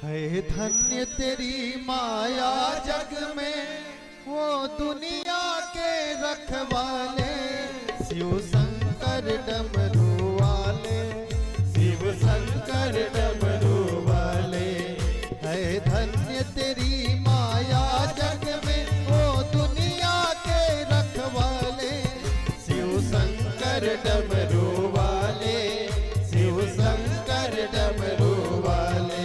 है धन्य तेरी माया जग में, वो दुनिया के रखवाले, शिव शंकर डमरू वाले, शिव शंकर डमरू वाले। है धन्य तेरी माया जग में, वो दुनिया के रखवाले, शिव शंकर डमरू वाले, शिव शंकर डमरू वाले।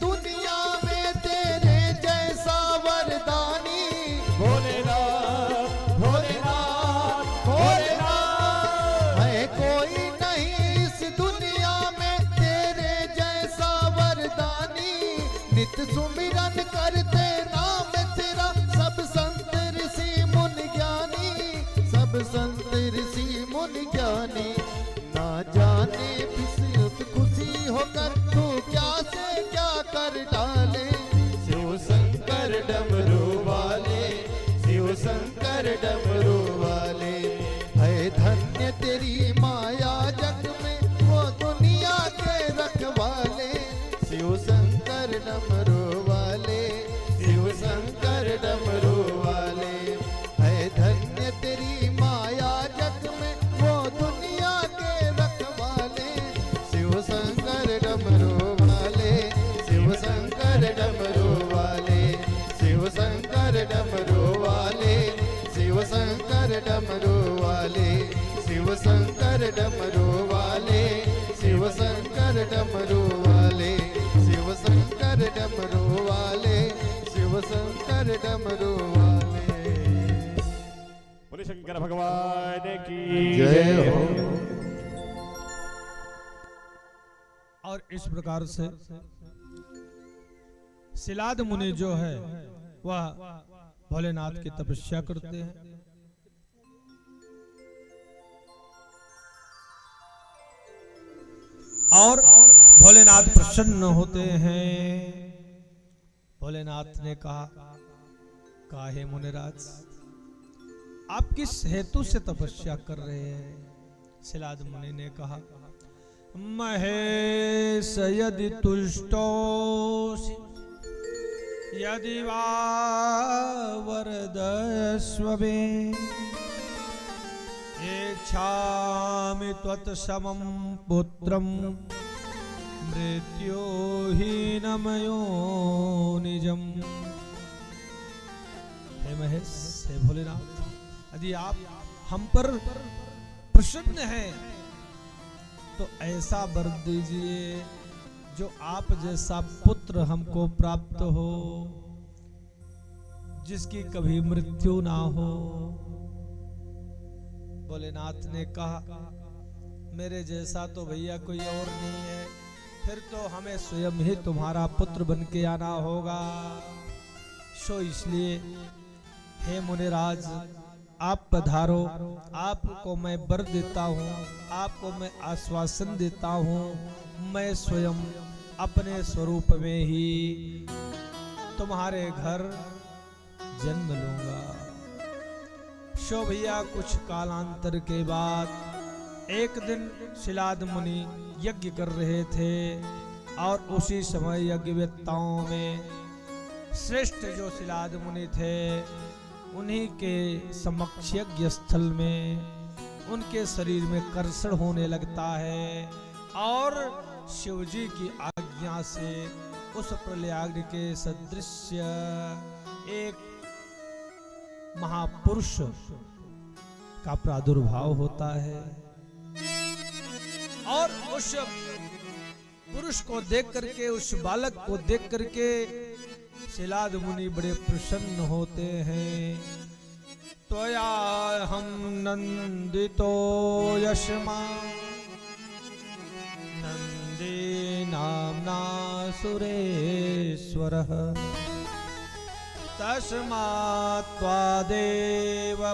दुनिया में तेरे जैसा वरदानी, भोलेनाथ भोलेनाथ भोलेनाथ। है कोई नहीं इस दुनिया में तेरे जैसा वरदानी, नित सुमिरन करते नाम तेरा सब संत ऋषि मुनि ज्ञानी, सब संत ऋषि मुनि ज्ञानी। ना जाने खुशी होकर तू क्या से क्या कर डाले, शिव शंकर डमरू वाले, शिव शंकर डमरू वाले। है धन्य तेरी माया जग में, वो दुनिया के रखवाले, शिव शंकर डमरू वाले, शिव शंकर डमरू वाले। है धन्य तेरी माया जग में, वो दुनिया के रखवाले, शिव शंकर डमरू वाले, शिव शंकर डमरू वाले, शिव शंकर डमरू वाले, शिव शंकर डमरू वाले, शिव शंकर डमरू वाले, शिव शंकर डमरू वाले, शिव शंकर डमरू वाले, शिव शंकर डमरू वाले। बोले शंकर भगवान की जय हो। और इस प्रकार से शिलाद मुनि जो है वह भोलेनाथ की तपस्या करते हैं। और भोलेनाथ प्रसन्न होते हैं। भोलेनाथ ने कहा, काहे मुनिराज आप किस हेतु से तपस्या कर रहे हैं? शिलाद मुनि ने कहा, महेश यदि तुष्टोसि यदि वा वरदस्व मे, इच्छामि त्वत्समं पुत्रं मृत्योहीनमयो निजम्। हे महेश, हे भोलेनाथ, यदि आप हम पर प्रसन्न हैं तो ऐसा वर दीजिए जो आप जैसा पुत्र हमको प्राप्त हो। जिसकी कभी मृत्यु ना हो। भोलेनाथ ने कहा मेरे जैसा तो भैया कोई और नहीं है, फिर तो हमें स्वयं ही तुम्हारा पुत्र बन के आना होगा। सो इसलिए हे मुनिराज आप पधारो, आपको मैं वर देता हूँ, आपको मैं आश्वासन देता हूँ, मैं स्वयं अपने स्वरूप में ही तुम्हारे घर जन्म लूंगा। सो भैया कुछ कालांतर के बाद एक दिन शिलाद मुनि यज्ञ कर रहे थे और उसी समय यज्ञवेत्ताओं में श्रेष्ठ जो शिलाद मुनि थे उन्हीं के समक्ष यज्ञ स्थल में उनके शरीर में कर्षण होने लगता है और शिवजी की आज्ञा से उस प्रलयाग्नि के सदृश एक महापुरुष का प्रादुर्भाव होता है और उस पुरुष को देख करके, उस बालक को देख करके शिलाद मुनि बड़े प्रसन्न होते हैं। त्वया हम नंदितो यशमा नंदी नामना सुरेश्वरः तस्मात् त्वादेवमानन्दं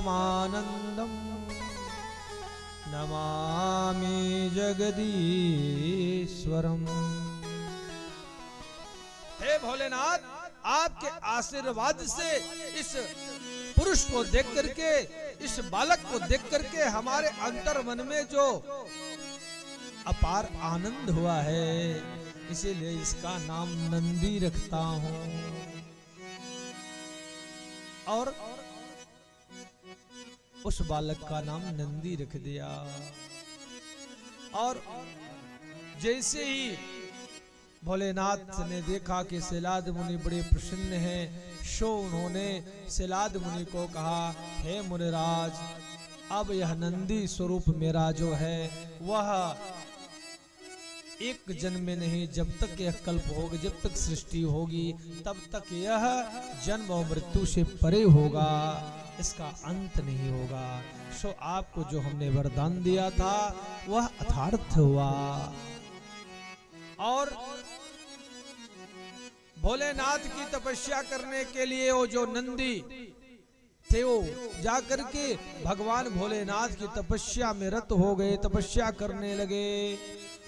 नमामि जगदीश्वरम्। हे भोलेनाथ, आपके आशीर्वाद से इस पुरुष को देख करके, इस बालक को देख करके हमारे अंतर मन में जो अपार आनंद हुआ है, इसीलिए इसका नाम नंदी रखता हूं। और उस बालक का नाम नंदी रख दिया। और जैसे ही भोलेनाथ ने देखा कि शिलाद मुनि बड़े प्रसन्न हैं, सो उन्होंने शिलाद मुनि को कहा हे मुनिराज, अब यह नंदी स्वरूप मेरा जो है वह एक जन्म में नहीं, जब तक यह कल्प होगा, जब तक सृष्टि होगी तब तक यह जन्म और मृत्यु से परे होगा, इसका अंत नहीं होगा। सो आपको जो हमने वरदान दिया था वह यथार्थ हुआ। और भोलेनाथ की तपस्या करने के लिए वो जो नंदी थे वो जाकर के भगवान भोलेनाथ की तपस्या में रत हो गए, तपस्या करने लगे।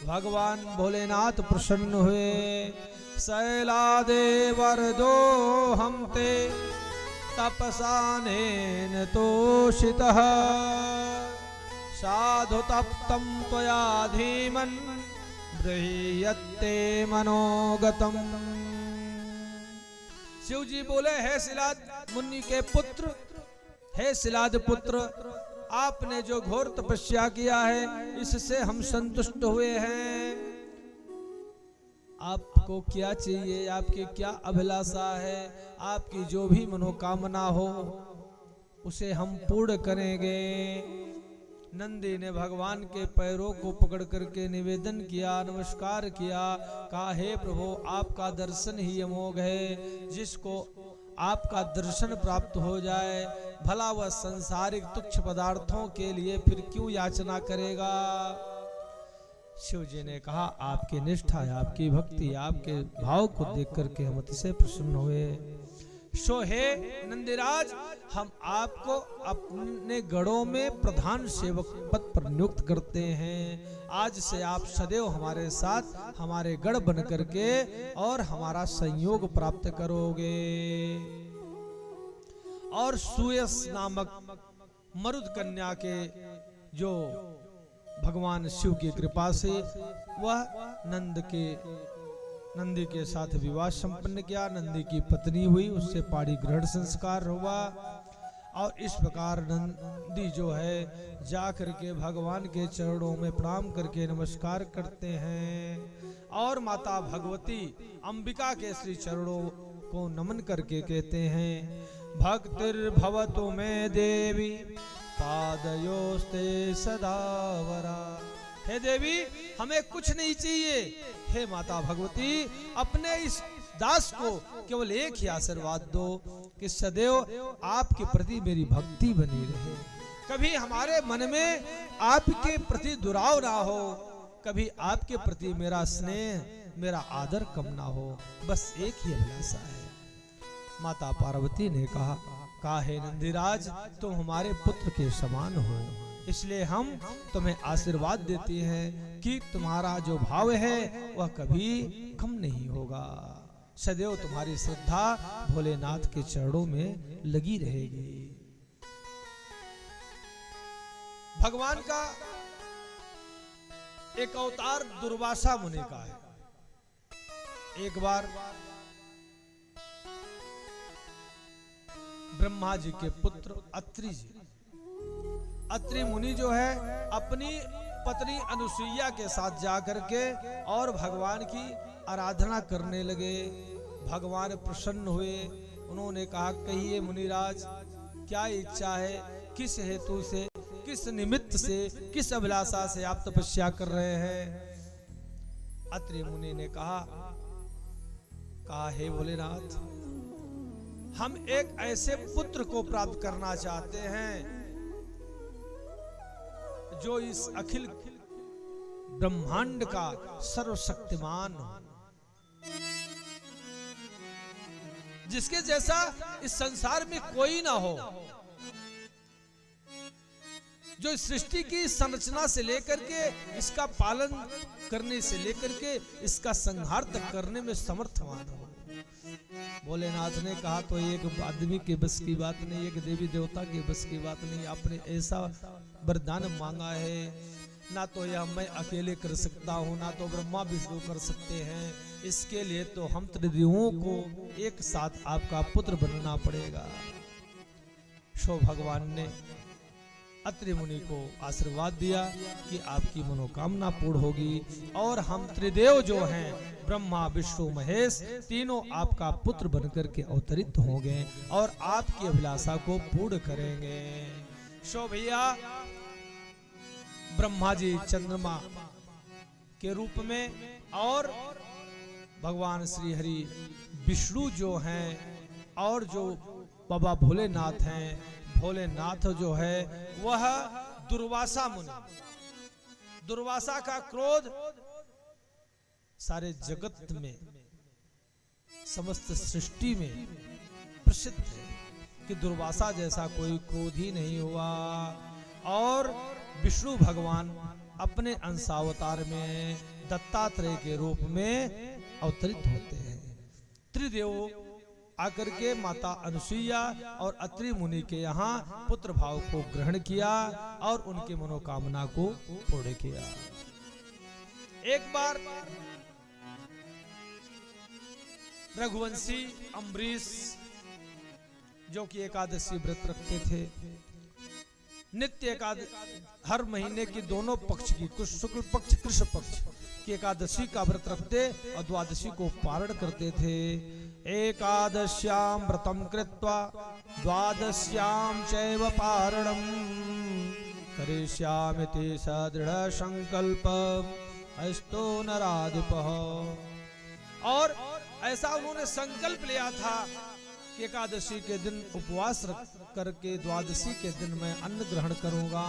भगवान भोलेनाथ प्रसन्न हुए। शैलादे वरदो हम ते तपसानेन तोषितः साधु तप्तं त्वया धीमन् ब्रह्यत्ते मनोगतम्। शिव जी बोले हे शिलाद मुनि के पुत्र, हे शिलाद पुत्र, आपने जो घोर तपस्या किया है इससे हम संतुष्ट हुए हैं। आपको क्या चाहिए, आपकी क्या अभिलाषा है, आपकी जो भी मनोकामना हो उसे हम पूर्ण करेंगे। नंदी ने भगवान के पैरों को पकड़ करके निवेदन किया, नमस्कार किया, कहा हे प्रभु आपका दर्शन ही अमोघ है, जिसको आपका दर्शन प्राप्त हो जाए भला वह संसारिक तुच्छ पदार्थों के लिए फिर क्यों याचना करेगा। शिव जी ने कहा आपकी निष्ठा, आपकी भक्ति, आपके भाव को देख करके हम अतिशय प्रसन्न हुए। सो हे नंदीराज, हम आपको अपने गढ़ों में प्रधान सेवक पद पर नियुक्त करते हैं। आज से आप सदैव हमारे साथ हमारे गढ़ बन करके और हमारा संयोग प्राप्त करोगे। और सुयस नामक मरुद कन्या के जो भगवान शिव की कृपा से वह नंदी के साथ विवाह संपन्न किया, नंदी की पत्नी हुई, उससे पाणी ग्रहण संस्कार हुआ। और इस प्रकार नंदी जो है जा करके भगवान के चरणों में प्रणाम करके नमस्कार करते हैं और माता भगवती अंबिका के श्री चरणों को नमन करके कहते हैं भक्तिर्भवतु मे देवी पादयोस्ते सदावरा। हे देवी हमें कुछ नहीं चाहिए, हे माता भगवती अपने इस दास को केवल एक ही आशीर्वाद दो कि सदैव आपके प्रति मेरी भक्ति बनी रहे, कभी हमारे मन में आपके प्रति दुराव ना हो, कभी आपके प्रति मेरा स्नेह मेरा आदर कम ना हो, बस एक ही अभिलाषा है। माता पार्वती ने कहा हे नंदीराज, तुम हमारे पुत्र के समान हो, इसलिए हम तुम्हें आशीर्वाद देते हैं कि तुम्हारा जो भाव है वह कभी कम नहीं होगा, सदैव तुम्हारी श्रद्धा भोलेनाथ के चरणों में लगी रहेगी। भगवान का एक अवतार दुर्वासा मुनि का है। एक बार ब्रह्मा जी के पुत्र अत्रि मुनि जो है अपनी पत्नी अनुसुईया के साथ जाकर के और भगवान की आराधना करने लगे। भगवान प्रसन्न हुए, उन्होंने कहा कहिए मुनिराज, क्या इच्छा है, किस हेतु से, किस निमित्त से, किस अभिलाषा से आप तपस्या कर रहे हैं। अत्रि मुनि ने कहा हे भोलेनाथ, हम एक ऐसे पुत्र को प्राप्त करना चाहते हैं जो इस अखिल ब्रह्मांड का सर्वशक्तिमान हो, जिसके जैसा इस संसार में कोई ना हो, जो इस सृष्टि की संरचना से लेकर के इसका पालन करने से लेकर के इसका संहार तक करने में समर्थवान हो। भोलेनाथ ने कहा तो एक आदमी के बस की बात नहीं, एक देवी देवता के बस की बात नहीं, आपने ऐसा वरदान मांगा है, ना तो यह मैं अकेले कर सकता हूँ, ना तो ब्रह्मा विष्णु कर सकते हैं, इसके लिए तो हम त्रिदेवों को एक साथ आपका पुत्र बनना पड़ेगा। सो भगवान ने अत्रि मुनि को आशीर्वाद दिया कि आपकी मनोकामना पूर्ण होगी और हम त्रिदेव जो हैं ब्रह्मा विष्णु महेश तीनों आपका पुत्र बनकर के अवतरित होंगे और आपकी अभिलाषा को पूर्ण करेंगे। सो भैया ब्रह्मा जी चंद्रमा के रूप में और भगवान श्री हरि विष्णु जो हैं और जो बाबा भोलेनाथ हैं, भोलेनाथ जो है वह दुर्वासा मुनि, दुर्वासा का क्रोध सारे जगत में समस्त सृष्टि में प्रसिद्ध है कि दुर्वासा जैसा कोई क्रोध ही नहीं हुआ। और विष्णु भगवान अपने अंशावतार में दत्तात्रेय के रूप में अवतरित होते हैं। त्रिदेव आकर के माता अनुसुईया और अत्रि मुनि के यहाँ पुत्र भाव को ग्रहण किया और उनकी मनोकामना को पूर्ण किया। एक बार रघुवंशी अम्बरीश जो कि एकादशी व्रत रखते थे, नित्य हर महीने की दोनों पक्ष की, कुछ शुक्ल पक्ष कृष्ण पक्ष की एकादशी का व्रत रखते और द्वादशी को पारण करते थे। एकादश्यां व्रतं कृत्वा द्वादश्यां चैव पारणं करिष्यामिति सदृढ़ संकल्प अस्तो नराधिपः। और ऐसा उन्होंने संकल्प लिया था कि एकादशी के दिन उपवास रख करके द्वादशी के दिन मैं अन्न ग्रहण करूंगा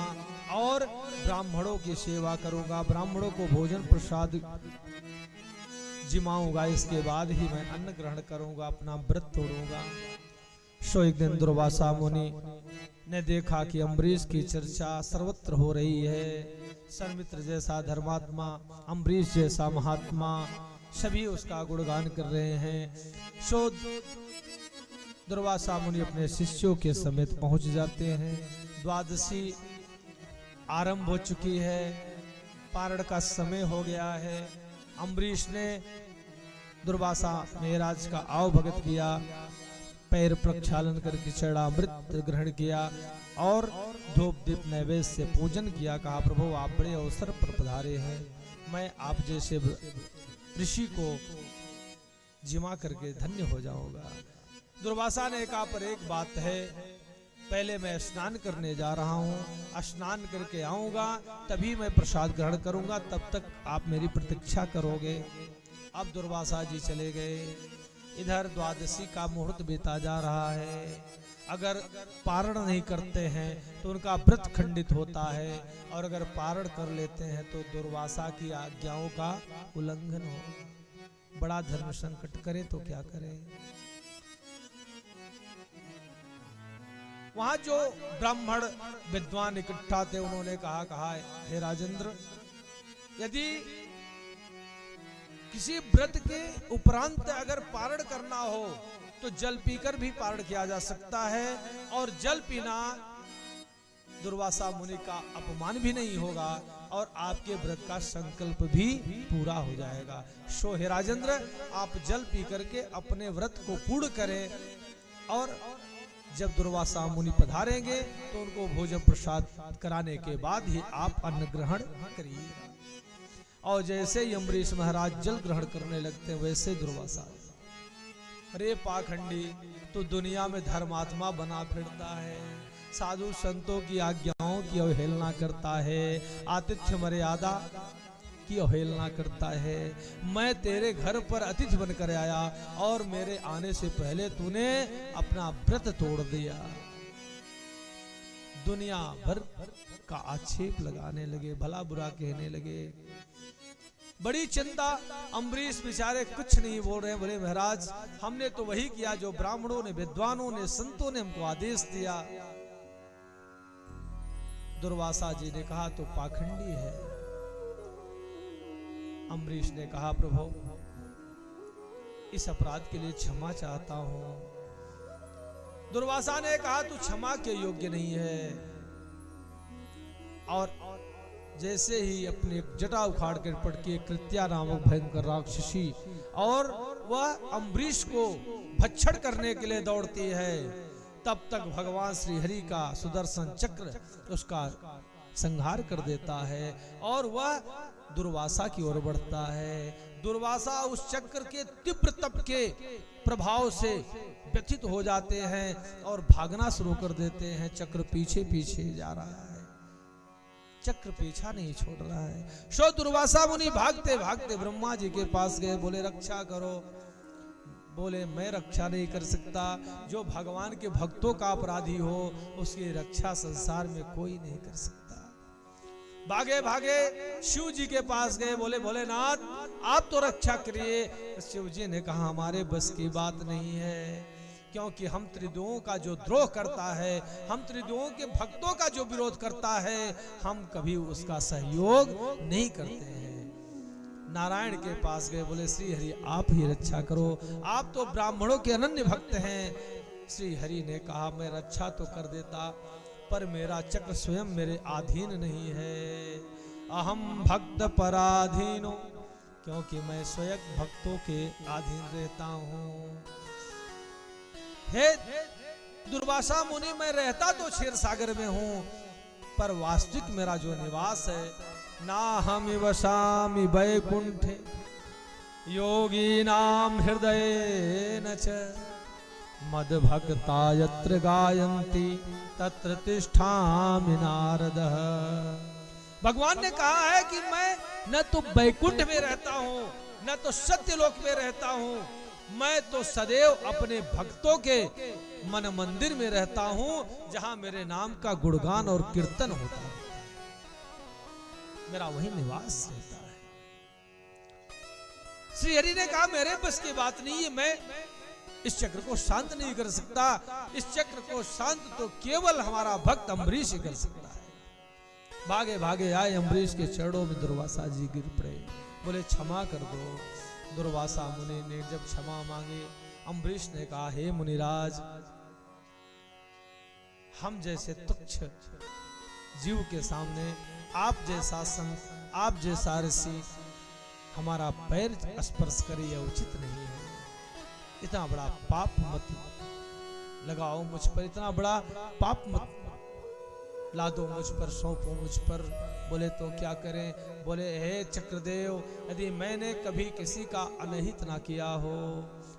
और ब्राह्मणों की सेवा करूंगा, ब्राह्मणों को भोजन प्रसाद जिमाऊंगा, इसके बाद ही मैं अन्न ग्रहण करूंगा, अपना व्रत तोड़ूंगा। सो एक दिन दुर्वासा मुनि ने देखा कि अम्बरीश की चर्चा सर्वत्र हो रही है, सन्मित्र जैसा धर्मात्मा, अम्बरीश जैसा महात्मा, सभी उसका गुणगान कर रहे हैं। सो दुर्वासा मुनि अपने शिष्यों के समेत पहुंच जाते हैं। द्वादशी आरंभ हो चुकी है, पारण का समय हो गया है। अम्बरीश ने दुर्वासा महाराज का आवभगत किया, पैर प्रक्षालन करके चरणामृत ग्रहण किया और धूप दीप नैवेद्य से पूजन किया। कहा प्रभु आप बड़े अवसर पर पधारे हैं, मैं आप जैसे ऋषि को जिमा करके धन्य हो जाऊंगा। दुर्वासा ने कहा पर एक बात है, पहले मैं स्नान करने जा रहा हूँ, स्नान करके आऊंगा तभी मैं प्रसाद ग्रहण करूंगा, तब तक आप मेरी प्रतीक्षा करोगे। अब दुर्वासा जी चले गए। इधर द्वादशी का मुहूर्त बीता जा रहा है। अगर पारण नहीं करते हैं तो उनका व्रत खंडित होता है, और अगर पारण कर लेते हैं तो दुर्वासा की आज्ञाओं का उल्लंघन हो। बड़ा धर्म संकट करे तो क्या करें। वहां जो ब्राह्मण विद्वान इकट्ठा थे उन्होंने कहा हे राजेंद्र, यदि किसी व्रत के उपरांत अगर पारण करना हो तो जल पीकर भी पारण किया जा सकता है, और जल पीना दुर्वासा मुनि का अपमान भी नहीं होगा और आपके व्रत का संकल्प भी पूरा हो जाएगा। सो हे राजेंद्र, आप जल पी करके अपने व्रत को पूर्ण करें, और जब दुर्वासा मुनि पधारेंगे तो उनको भोजन प्रसाद कराने के बाद ही आप अन्न ग्रहण करिए। और जैसे ही अम्बरीश महाराज जल ग्रहण करने लगते हैं वैसे दुर्वासा, अरे पाखंडी, तो दुनिया में धर्मात्मा बना फिरता है, साधु संतों की आज्ञाओं की अवहेलना करता है, आतिथ्य मर्यादा की अवहेलना करता है। मैं तेरे घर पर अतिथि बनकर आया और मेरे आने से पहले तूने अपना व्रत तोड़ दिया। दुनिया भर का आक्षेप लगाने लगे, भला बुरा कहने लगे। बड़ी चिंता, अम्बरीश बेचारे कुछ नहीं बोल रहे। बोले महाराज, हमने तो वही किया जो ब्राह्मणों ने, विद्वानों ने, संतों ने हमको आदेश दिया। दुर्वासा जी ने कहा तो पाखंडी है। अम्बरीश ने कहा प्रभु, इस अपराध के लिए क्षमा चाहता हूं। दुर्वासा ने कहा तू क्षमा के योग्य नहीं है, और जैसे ही अपनी जटा उखाड़ कर पटकी कृत्या नामक भयंकर राक्षसी, और वह अम्बरीश को भक्षण करने के लिए दौड़ती है, तब तक भगवान श्री हरि का सुदर्शन चक्र उसका संहार कर देता है और वह दुर्वासा की ओर बढ़ता है। दुर्वासा उस चक्र के तीव्र तप के प्रभाव से व्यथित हो जाते हैं और भागना शुरू कर देते हैं। चक्र पीछे पीछे जा रहा है, चक्र पीछा नहीं छोड़ रहा है। सो दुर्वासा मुनि भागते भागते ब्रह्मा जी के पास गए, बोले रक्षा करो। बोले मैं रक्षा नहीं कर सकता, जो भगवान के भक्तों का अपराधी हो उसकी रक्षा संसार में कोई नहीं कर सकता। भागे भागे शिव जी के पास गए, बोले भोलेनाथ आप तो रक्षा करिए। शिव जी ने कहा हमारे बस की बात नहीं है, क्योंकि हम त्रिदुओं का जो द्रोह करता है, हम त्रिदुओं के भक्तों का जो विरोध करता है, हम कभी उसका सहयोग नहीं करते हैं। नारायण के पास गए, बोले श्री हरि आप ही रक्षा करो, आप तो ब्राह्मणों के अनन्य भक्त हैं। श्री हरि ने कहा मैं रक्षा तो कर देता, पर मेरा चक्र स्वयं मेरे अधीन नहीं है। अहम भक्त पराधीनो, क्योंकि मैं स्वयं भक्तों के अधीन रहता हूँ। हे दुर्वासा मुनि, मैं रहता तो क्षीर सागर में हूँ, पर वास्तविक मेरा जो निवास है, ना हम वसामि वैकुंठे योगी नाम हृदय न च मद भक्ता यत्र गायन्ति तत्र तिष्ठामि नारद। भगवान ने कहा है कि मैं न तो वैकुंठ में रहता हूँ, न तो सत्यलोक में रहता हूँ, मैं तो सदैव अपने भक्तों के मन मंदिर में रहता हूँ, जहां मेरे नाम का गुणगान और कीर्तन होता है, मेरा वही निवास रहता है। श्री हरि ने कहा मेरे बस की बात नहीं है, मैं इस चक्र को शांत नहीं कर सकता। इस चक्र को शांत तो केवल हमारा भक्त अम्बरीश ही कर सकता है। भागे भागे आए, अम्बरीश के चरणों में दुर्वासा जी गिर पड़े, बोले क्षमा कर दो। दुर्वासा मुनि ने जब क्षमा मांगे, अम्बरीश ने कहा हे मुनिराज, हम जैसे तुच्छ जीव के सामने आप जैसा संत, आप जैसा ऋषि हमारा पैर स्पर्श करे यह उचित नहीं है। इतना बड़ा पाप मत लगाओ मुझ पर, इतना बड़ा पाप मत ला दो मुझ पर, सौंपो मुझ पर। बोले तो क्या करें? बोले हे चक्रदेव, यदि मैंने कभी किसी का अनहित ना किया हो,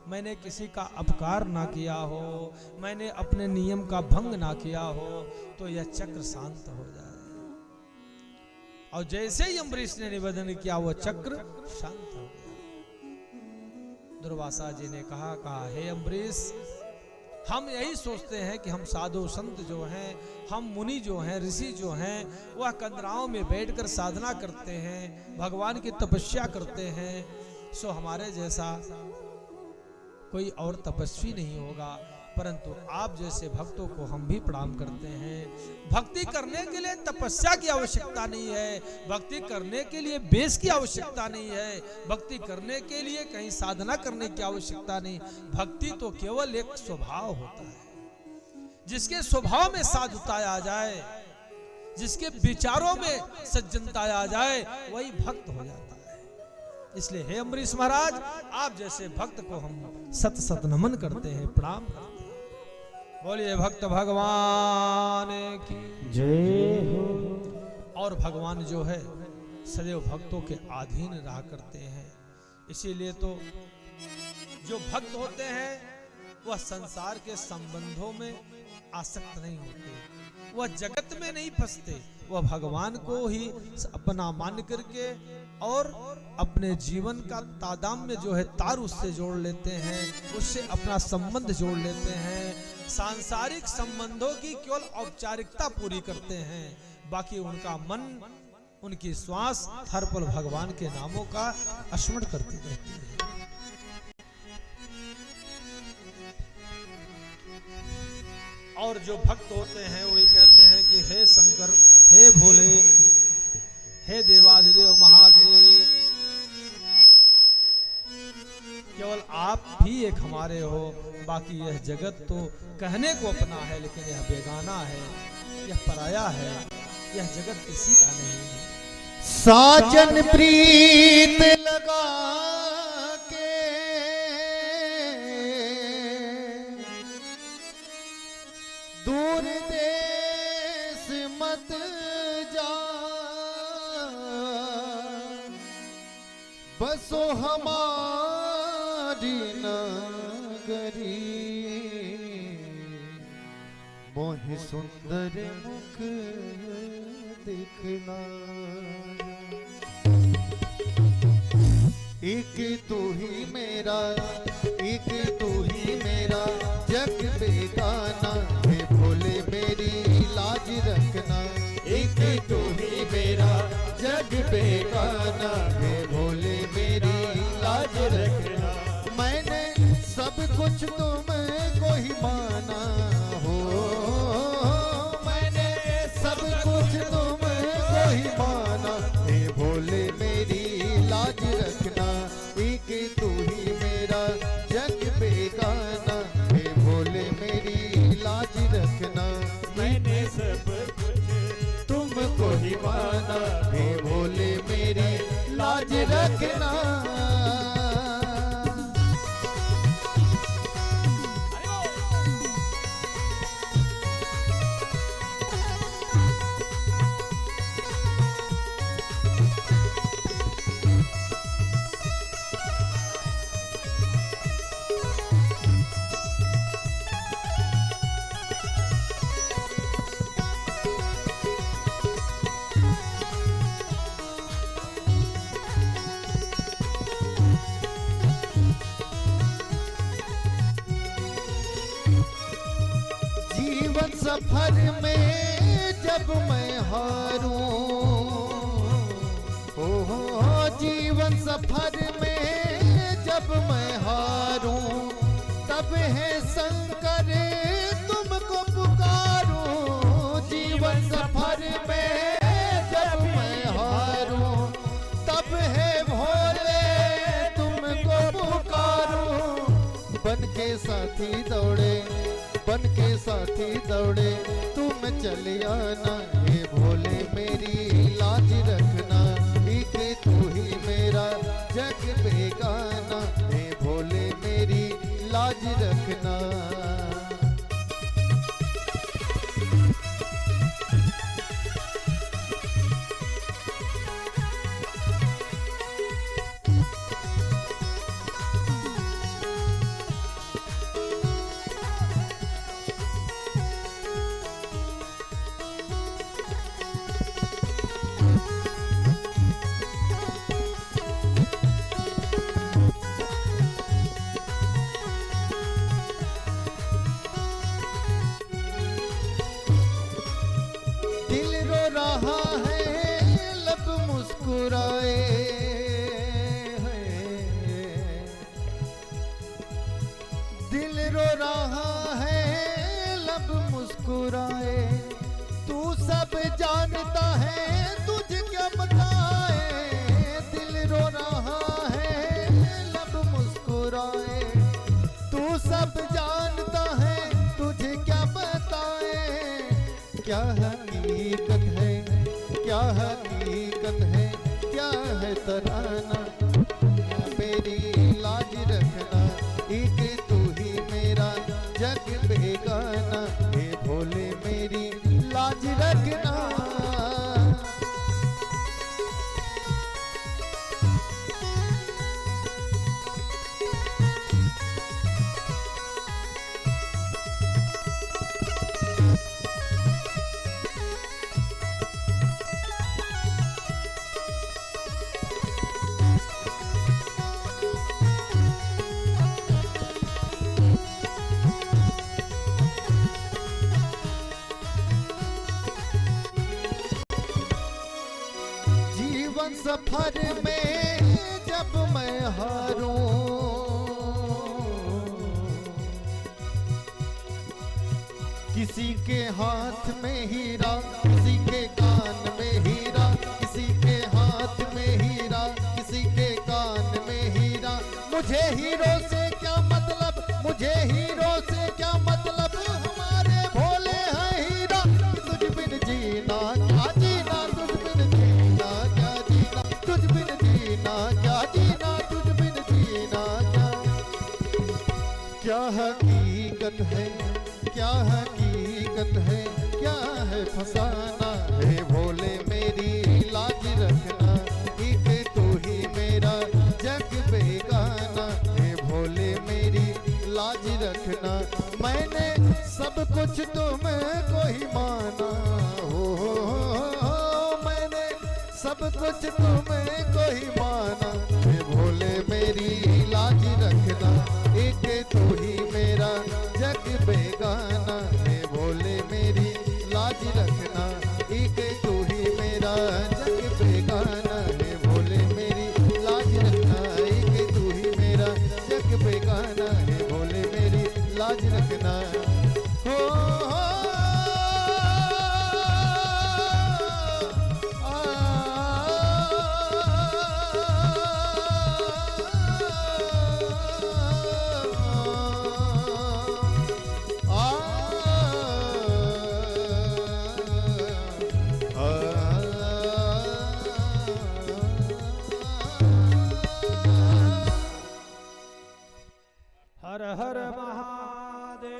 मैंने किसी का अपकार ना किया हो, मैंने अपने नियम का भंग ना किया हो, तो यह चक्र शांत हो जाए। और जैसे ही अम्बरीश ने निवेदन किया, वह चक्र शांत हो गया। दुर्वासा जी ने कहा हे अम्बरीश, हम यही सोचते हैं कि हम साधु संत जो हैं, हम मुनि जो हैं, ऋषि जो हैं, वह कंदराओं में बैठकर साधना करते हैं, भगवान की तपस्या करते हैं, सो हमारे जैसा कोई और तपस्वी नहीं होगा। परंतु आप जैसे भक्तों को हम भी प्रणाम करते हैं। भक्ति करने के लिए तपस्या की आवश्यकता नहीं है, भक्ति करने के लिए बेस की आवश्यकता नहीं है, भक्ति करने के लिए कहीं साधना करने की आवश्यकता नहीं। भक्ति तो केवल एक स्वभाव होता है। जिसके स्वभाव में साधुता आ जाए, जिसके विचारों में सज्जनता आ जाए, वही भक्त हो जाता है। इसलिए हे अम्बरीश महाराज, आप जैसे भक्त को हम सत सत नमन करते हैं, प्रणाम करते हैं। बोलिए भक्त भगवान की जय हो। और भगवान जो है सदैव भक्तों के अधीन रहा करते हैं। इसीलिए तो जो भक्त होते हैं वह संसार के संबंधों में आसक्त नहीं होते, वह जगत में नहीं फंसते, वह भगवान को ही अपना मान करके और अपने जीवन का तादाम्य जो है तार उससे जोड़ लेते हैं, उससे अपना संबंध जोड़ लेते हैं। सांसारिक संबंधों की केवल औपचारिकता पूरी करते हैं, बाकी उनका मन, उनकी श्वास हर पल भगवान के नामों का स्मरण करती रहती है। और जो भक्त होते हैं वही कहते हैं कि हे शंकर, हे भोले, हे देवाधिदेव महादेव, केवल आप भी एक हमारे हो, बाकी यह जगत तो कहने को अपना है, लेकिन यह बेगाना है, यह पराया है, यह जगत किसी का नहीं है। साजन प्रीत लगा के दूर देश मत जा, बसो हमारी नगरी, मोहि सुंदर मुख दिखना। एक तू ही मेरा, एक तू ही मेरा जग बेगाना, हे भोले मेरी लाज रखना। एक तू ही मेरा जग बेगाना, हे भोले मेरी लाज रखना। मैंने सब कुछ तुमको ही माना हो, मैंने सब कुछ तुमको ही माना, हे भोले मेरी लाज रखना। एक तू ही मेरा जग बेगाना, हे भोले मेरी लाज रखना। मैंने सब कुछ तुमको ही माना, हे भोले मेरी लाज रखना। जीवन सफर में जब मैं हारूं, हो जीवन सफर में जब मैं हारूं, तब है शंकर तुमको पुकारूं। जीवन सफर में जब मैं हारूं, तब है भोले तुमको पुकारूं। बन के साथी दौड़े, बन के साथी दौड़े, तुम चले आना, हे भोले मेरी लाज रखना। एक तू ही मेरा जग बेगाना, हे भोले मेरी लाज रखना। मुस्कुराए हैं, दिल रो रहा है लब मुस्कुराए, तू सब जानता है तुझे क्या बताए, दिल रो रहा है लब मुस्कुराए, तू सब जानता है तुझे क्या बताए, क्या हकीकत है, क्या हकीकत है, क्या है तराना, मेरी लाज रखना, एक तू ही मेरा जग बेगाना, हे भोले मेरी लाज रखना। जीवन सफर में जब मैं हारूं, किसी के हाथ में हीरा, किसी के कान में हीरा, किसी के हाथ में हीरा, किसी के कान में हीरा, मुझे हीरो से क्या मतलब, मुझे हीरो से क्या मतलब, हमारे भोले हैं हीरा, तुझ बिन जीना क्या जीना, तुझ बिन जीना क्या जीना, तुझ बिन जीना क्या जीना, तुझ बिन जीना क्या, क्या हकीकत है, क्या हकीकत है, क्या है फसाना, हे भोले मेरी लाज रखना, एक तू ही मेरा जग बेगाना, हे भोले मेरी लाज रखना, मैंने सब कुछ तुमको ही माना, मैंने सब कुछ तुमको ही माना, हे भोले मेरी लाज रखना, एक तू ही मेरा जग बेगाना, हे भोले मेरी लाज रखना, एक तू ही मेरा जग बेगाना, हे भोले मेरी लाज रखना, एक तू ही मेरा जग बेगाना, हे भोले मेरी लाज रखना। हो हर हर महादेव।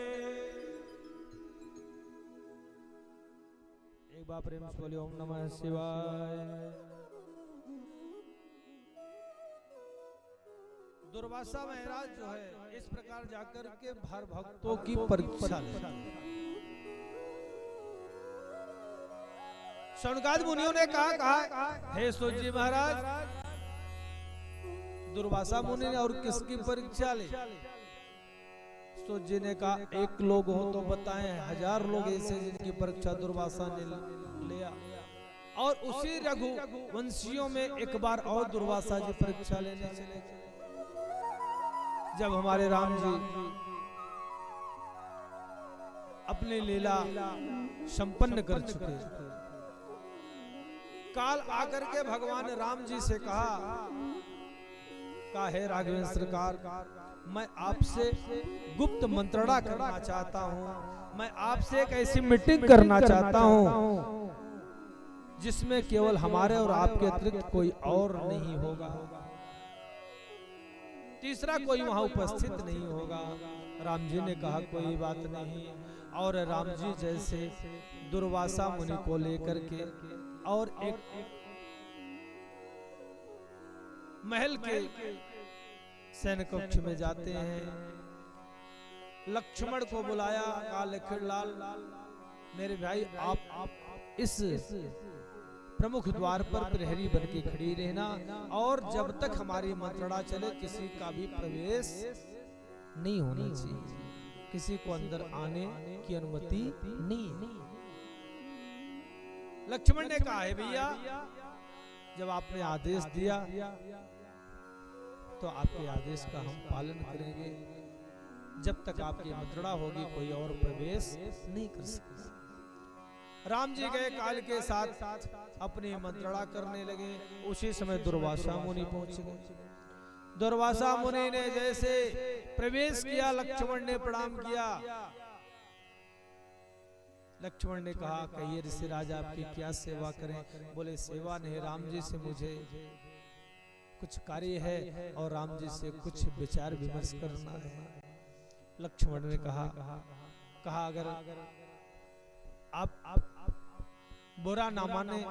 एक बार प्रेम से बोलिए ओम नमः शिवाय। दुर्वासा महाराज जो है इस प्रकार जाकर के भर भक्तों की परीक्षा ले। शौनकादि मुनियों ने कहा हे सूत जी महाराज, दुर्वासा मुनि ने और किसकी परीक्षा ली? सूत जी ने कहा एक लोग हो तो बताएं, 1000 लोग ऐसे जिनकी परीक्षा दुर्वासा ने लिया। और उसी रघु वंशियों में एक बार और दुर्वासा जी परीक्षा लेने चले। जब हमारे राम जी अपनी लीला संपन्न कर चुके, काल आकर के भगवान राम जी से कहा हे राघवेंद्र सरकार, मैं आपसे गुप्त मंत्रणा करना चाहता हूँ, मैं आपसे एक ऐसी मीटिंग करना चाहता हूँ जिसमें केवल हमारे और आपके अतिरिक्त कोई और नहीं होगा, तीसरा कोई वहां उपस्थित नहीं होगा। राम जी ने कहा कोई बात नहीं। और राम जी जैसे दुर्वासा मुनि को लेकर के और एक महल के सैन्य कक्ष में जाते हैं। लक्ष्मण को बुलाया, कहा लखनलाल मेरे भाई आप इस प्रमुख द्वार पर प्रहरी बन के खड़ी रहना, और जब तक हमारी मंत्रणा चले किसी का भी प्रवेश नहीं होना चाहिए, किसी को अंदर आने की अनुमति नहीं। लक्ष्मण ने कहा है भैया जब आपने आदेश दिया तो आपके आदेश का हम पालन करेंगे। जब तक आपकी मुद्रा होगी कोई और प्रवेश नहीं कर सकता। राम जी गए काल के साथ अपनी मंत्रणा करने लगे। उसी समय दुर्वासा मुनि पहुंच गए। दुर्वासा मुनि ने जैसे प्रवेश किया, लक्ष्मण ने प्रणाम किया। लक्ष्मण ने कहा, कहिए ऋषिराज आपकी क्या सेवा करें? बोले, सेवा नहीं, राम जी से मुझे कुछ कार्य है और राम जी से कुछ विचार विमर्श करना है। लक्ष्मण ने कहा अगर आप बुरा ना माने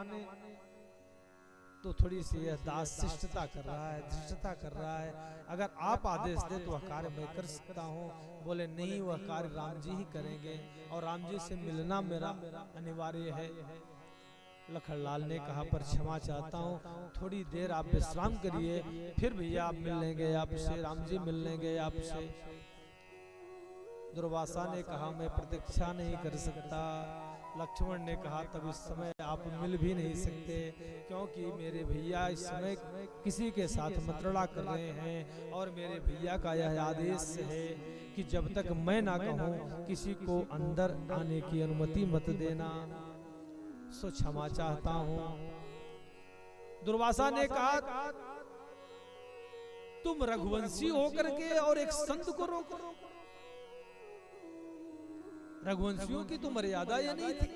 तो थोड़ी सी यह दास शिष्टता कर रहा है, धृष्टता कर रहा है। अगर आप आदेश दे तो वह कार्य मैं कर सकता हूँ। बोले, नहीं, वह कार्य राम जी ही करेंगे और राम जी से मिलना मेरा अनिवार्य है। लखनलाल ने कहा, पर क्षमा चाहता हूँ, थोड़ी देर आप विश्राम करिए, फिर भैया आप मिल लेंगे आपसे, राम जी मिल लेंगे आपसे। दुर्वासा ने कहा, मैं प्रतीक्षा नहीं कर सकता। लक्ष्मण ने कहा, तब इस समय आप मिल भी नहीं सकते, क्योंकि मेरे भैया इस समय किसी के साथ मंत्रणा कर रहे हैं और मेरे भैया का यह आदेश है कि जब तक मैं ना कहूँ किसी को अंदर आने की अनुमति मत देना। सो क्षमा चाहता हूँ। दुर्वासा ने कहा, तुम रघुवंशी होकर के और एक संत को रोको? रघुवंशियों की तो मर्यादा या नहीं थी?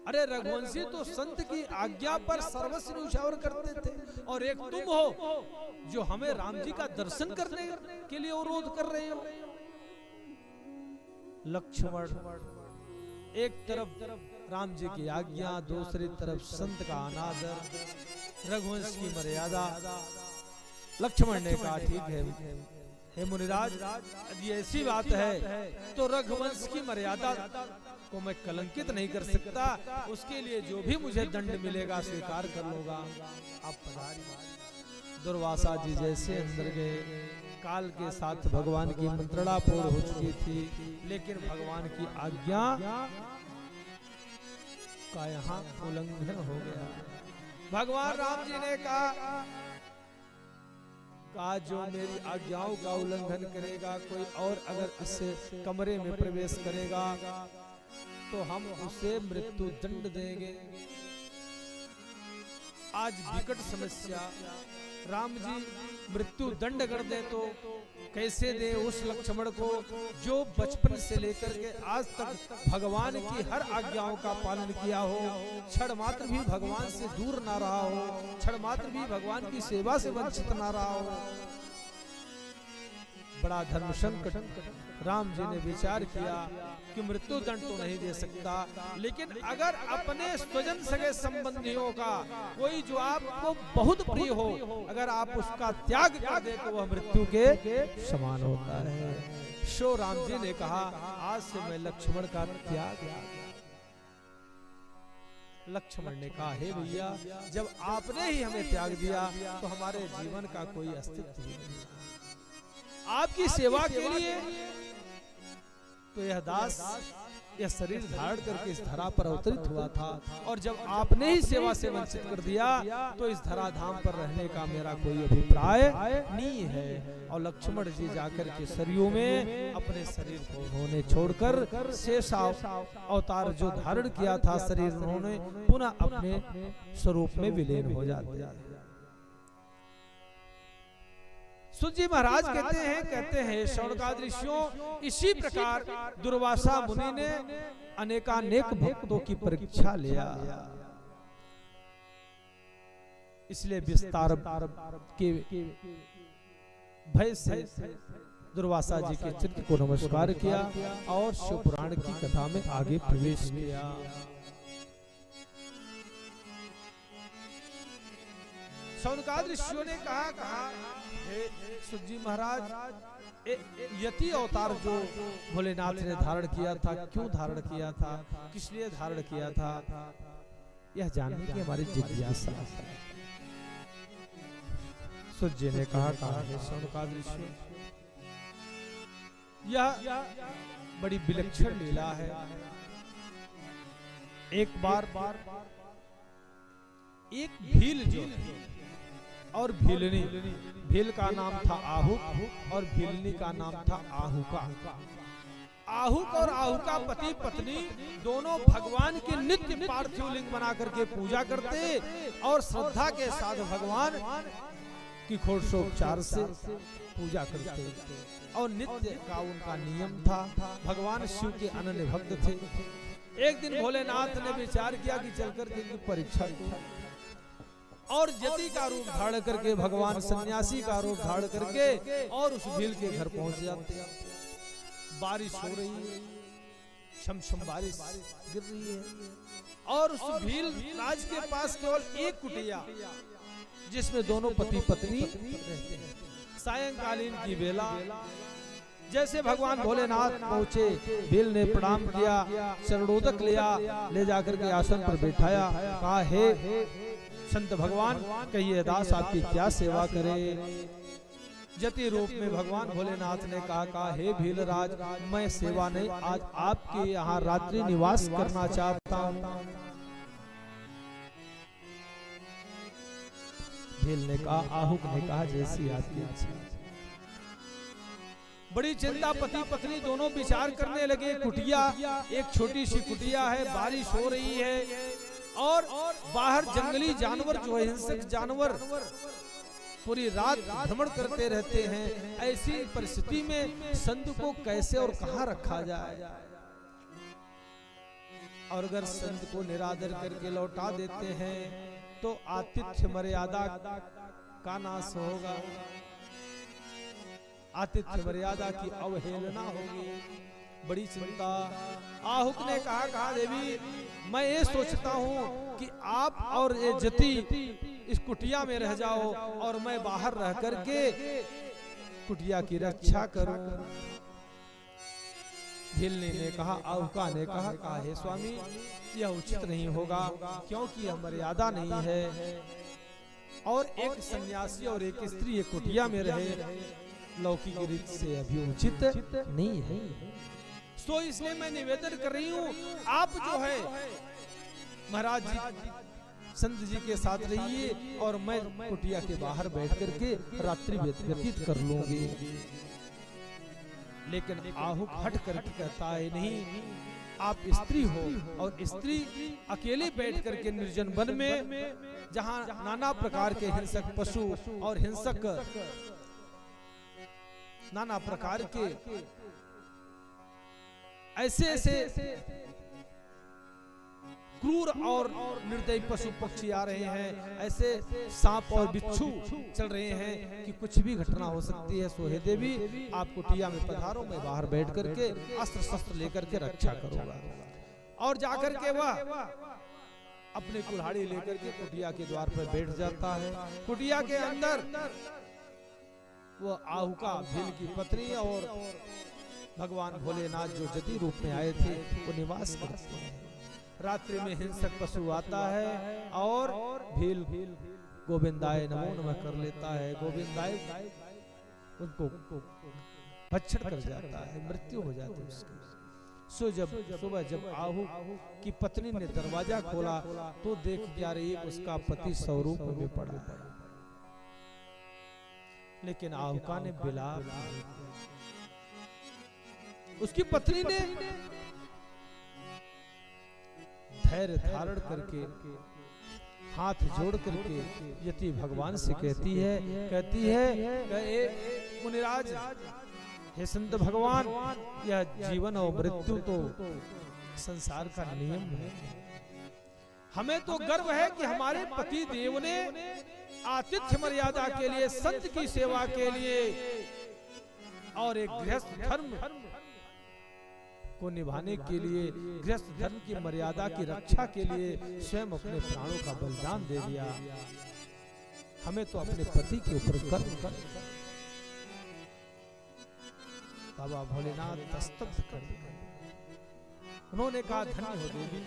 अरे रघुवंशी तो संत की आज्ञा पर सर्वस्व न्यौछावर करते थे, और एक तुम हो जो हमें राम जी का दर्शन करने के लिए अवरोध कर रहे हो। लक्ष्मण, एक तरफ राम जी की आज्ञा, दूसरी तरफ संत का अनादर, रघुवंश की मर्यादा। लक्ष्मण ने कहा, ठीक है हे मुनिराज, यदि ऐसी बात है तो रघुवंश की मर्यादा को मैं कलंकित नहीं कर सकता। उसके लिए जो भी मुझे दंड मिलेगा स्वीकार कर लूंगा। आप पधारिए। दुर्वासा जी जैसे अंदर गए, काल के साथ भगवान की मंत्रणा पूर्ण हो चुकी थी, लेकिन भगवान की आज्ञा का यहाँ उल्लंघन हो गया। भगवान राम जी ने कहा, जो मेरी आज्ञाओं का उल्लंघन करेगा, कोई और अगर इस कमरे में प्रवेश करेगा तो हम उसे मृत्यु दंड देंगे। आज विकट समस्या, राम जी मृत्यु दंड कर दे तो कैसे दे उस लक्ष्मण को जो बचपन से लेकर के आज तक भगवान की हर आज्ञाओं का पालन किया हो, क्षण मात्र भी भगवान से दूर ना रहा हो, क्षण मात्र भी भगवान की सेवा से वंचित ना रहा हो। बड़ा धर्म संकट। राम जी ने विचार किया कि मृत्यु दंड तो नहीं दे सकता, लेकिन अगर अपने स्वजन सगे संबंधियों का कोई जो आपको बहुत प्रिय हो, अगर आप उसका त्याग कर दे तो वह मृत्यु के समान होता है। सो राम जी ने कहा, आज से मैं लक्ष्मण का त्याग। लक्ष्मण ने कहा, हे भैया, जब आपने ही हमें त्याग दिया तो हमारे जीवन का कोई अस्तित्व ही नहीं। आपकी सेवा के लिए तो यह दास यह शरीर धारण करके इस धरा पर अवतरित हुआ था, और जब आपने ही सेवा से वंचित कर दिया तो इस धराधाम पर रहने का मेरा कोई अभिप्राय नहीं है। और लक्ष्मण जी जाकर के सरयू में अपने शरीर को उन्होंने छोड़कर शेष अवतार जो धारण किया था शरीर, उन्होंने पुनः अपने स्वरूप में विलीन हो जाते। सुत जी महाराज कहते हैं शौनकादृशियों, इसी प्रकार दुर्वासा मुनि ने अनेकानेक भक्तों की परीक्षा लिया। इसलिए विस्तार के भय से दुर्वासा जी के चित्त को नमस्कार किया और शिव पुराण की कथा में आगे प्रवेश किया। शौनकादृशियों ने कहा, सुत जी महाराज, यति अवतार जो भोलेनाथ ने धारण किया था, क्यों धारण किया था, किस लिए धारण किया था, यह जानने की हमारी जिज्ञासा है। सुत जी ने कहा, शौनकादृशियों, यह बड़ी विलक्षण लीला है। एक बार एक भील जो और भीलनी, भील का नाम था आहुक और भीलनी का नाम था आहुका। आहुक और आहुका पति पत्नी दोनों भगवान की नित्य पार्थिव लिंग बना करके पूजा करते और श्रद्धा के साथ भगवान की षोडशोपचार से पूजा करते और नित्य का उनका नियम था। भगवान शिव के अनन्य भक्त थे। एक दिन भोलेनाथ ने विचार किया कि चलकर के इनकी परीक्षा करूं और जति का रूप धारण करके भगवान सन्यासी का रूप धारण करके और उस भील के घर पहुंच जाते। बारिश हो रही है, छमछम बारिश गिर रही है और उस भील राज के पास केवल एक कुटिया जिसमें दोनों पति पत्नी रहते हैं। सायंकालीन की बेला जैसे भगवान भोलेनाथ पहुंचे, भील ने प्रणाम किया, चरणोदक लिया, ले जाकर के आसन पर बैठाया। कहा, हे संत भगवान, कहिए दास आपकी क्या सेवा करे। जति रूप में भगवान भोलेनाथ ने कहा, हे भीलराज, मैं सेवा नहीं, आज आपके यहाँ रात्रि निवास करना चाहता हूँ। भील ने कहा, आहुक ने कहा, जैसी आपकी इच्छा। बड़ी चिंता, पति पत्नी दोनों विचार करने लगे। कुटिया, एक छोटी सी कुटिया है, बारिश हो रही है और बाहर जंगली जानवर जो है, हिंसक जानवर पूरी रात भ्रमण करते रहते हैं। ऐसी परिस्थिति में संत को कैसे और कहां रखा जाए, और अगर संत को निरादर करके लौटा देते हैं तो आतिथ्य मर्यादा का नाश होगा, आतिथ्य मर्यादा की अवहेलना होगी। बड़ी चिंता। आहुक ने कहा, देवी, मैं ये सोचता हूँ कि आप और ये जति इस कुटिया में रह जाओ और मैं बाहर रह करके कुटिया की रक्षा करूं। भीलनी ने कहा, आहुका ने कहा, हे स्वामी, यह उचित नहीं होगा, क्योंकि यह मर्यादा नहीं है और एक सन्यासी और एक स्त्री एक कुटिया में रहे, लौकिक रीत से अभी उचित नहीं है। तो इसलिए मैं निवेदन कर रही हूँ, आप जो है महाराज जी, संत जी के साथ रहिए और मैं कुटिया के बाहर बैठ करके रात्रि व्यतीत कर लूंगी। लेकिन आहुक हट करके कहता है, नहीं, आप स्त्री हो और स्त्री अकेले बैठ करके निर्जन वन में, जहाँ नाना प्रकार के हिंसक पशु और हिंसक नाना प्रकार के ऐसे क्रूर और निर्दयी पशु पक्षी आ रहे हैं, ऐसे सांप और बिच्छू चल रहे हैं कि कुछ भी घटना हो सकती है। सो हे देवी, आप कुटिया में पधारो, मैं बाहर बैठ करके अस्त्र शस्त्र लेकर के रक्षा करूंगा। और जाकर के वह अपने कुल्हाड़ी लेकर के कुटिया के द्वार पर बैठ जाता है। कुटिया के अंदर वो आहुका, भील की पत्नी और भगवान भोलेनाथ जो जति रूप में आए थे वो निवास करते हैं। रात्रि में हिंसक पशु आता है और भील गोविंदाय नमो नमः कर लेता है। गोविंदाय उनको भक्षण कर जाता है, मृत्यु हो जाती है उसकी। सो जब सुबह जब आहुक की पत्नी ने दरवाजा खोला तो देख क्या रही, उसका पति स्वरूप में पड़ा है। लेकिन आहुका ने बिलाप, उसकी पत्नी ने धैर्य धारण करके हाथ जोड़ करके यति भगवान से कहती है, मुनिराज, हे संत भगवान, यह जीवन और मृत्यु तो संसार का नियम है। हमें तो गर्व है कि हमारे पति देव ने आतिथ्य मर्यादा के लिए, संत की सेवा के लिए और एक गृहस्थ धर्म को निभाने के लिए, गृहस्थ धर्म की मर्यादा की रक्षा के लिए स्वयं अपने प्राणों का बलिदान दे दिया। हमें तो अपने पति के ऊपर गर्व कर। बाबा भोलेनाथ स्तब्ध कर दिए। उन्होंने कहा, धन्य हो देवी,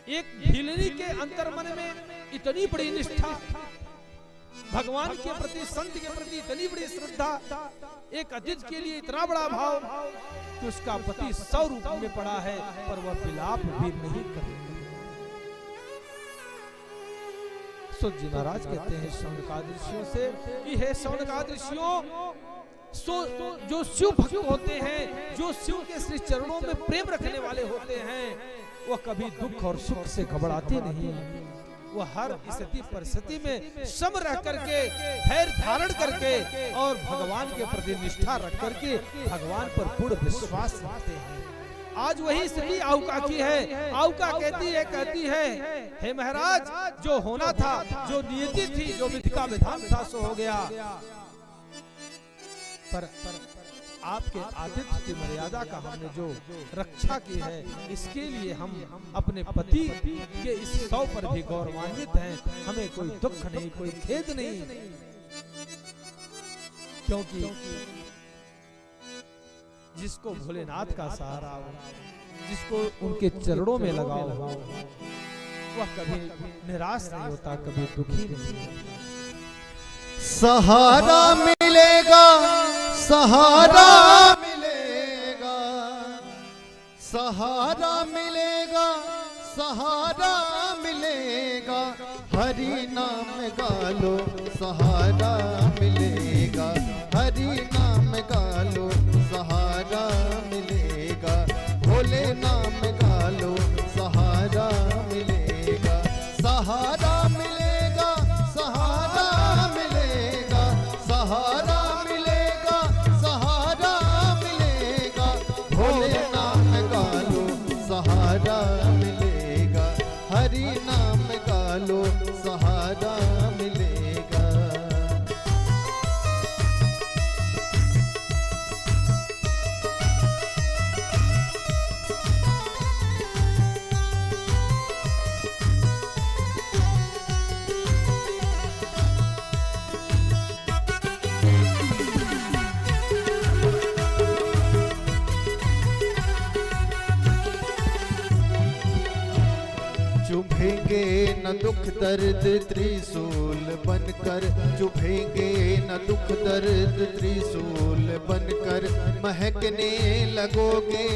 एक भीलनी के अंतर्मन में इतनी बड़ी निष्ठा, भगवान के प्रति, संत के प्रति इतनी बड़ी श्रद्धा, एक अतिथि के लिए इतना बड़ा भाव कि उसका पति 100 रूप में पड़ा है पर वह विलाप भी नहीं कर रहा। सुत जी महाराज कहते हैं शौनकादि ऋषियों से कि हे शौनकादि ऋषियों, जो शिव भक्त होते हैं, जो शिव के श्री चरणों में प्रेम रखने वाले होते हैं, वो कभी दुख और सुख से घबराते नहीं। वो हर स्थिति परिस्थिति में सम रह करके, धैर्य धारण करके और भगवान के प्रति निष्ठा रख करके भगवान पर पूर्ण विश्वास रखते हैं। आज वही स्थिति आउका की है। आउका कहती है हे महाराज, जो होना था, जो नियति थी, जो विधि का विधान था, सो हो गया। पर आपके आतिथ्य की मर्यादा का हमने जो रक्षा की है, इसके लिए हम अपने पति के इस सौ पर भी गौरवान्वित हैं। हमें कोई दुख नहीं, कोई खेद नहीं, क्योंकि जिसको भोलेनाथ का सहारा हो, जिसको उनके चरणों में लगाओ हो, वह कभी निराश नहीं होता, कभी दुखी नहीं होता। सहारा मिलेगा, सहारा मिलेगा, सहारा मिलेगा, सहारा मिलेगा, हरि नाम गालो सहारा मिलेगा, हरि नाम गालो सहारा मिलेगा, भोले नाम गालो सहारा मिलेगा, सहारा मिलेगा, सहारा मिलेगा, सहारा मिलेगा, सहारा मिलेगा, भोले नाम गालो सहारा मिलेगा, हरि नाम गालो सहारा मिलेगा। चुभेंगे न दुख दर्द त्रिशूल बनकर, चुभेंगे न दुख दर्द त्रिशूल बनकर, महकने लगोगे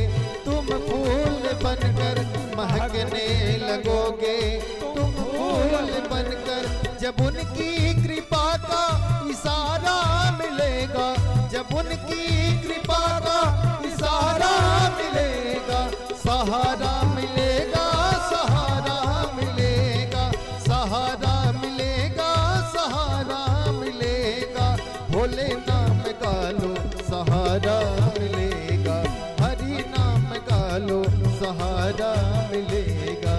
तुम फूल बनकर, महकने लगोगे तुम फूल बनकर, जब उनकी कृपा का इशारा मिलेगा, जब उनकी कृपा का इशारा मिलेगा, सहारा मिलेगा, सहारा मिलेगा, सहारा मिलेगा, सहारा मिलेगा, भोले नाम गालो सहारा मिलेगा, हरि नाम गालो सहारा मिलेगा।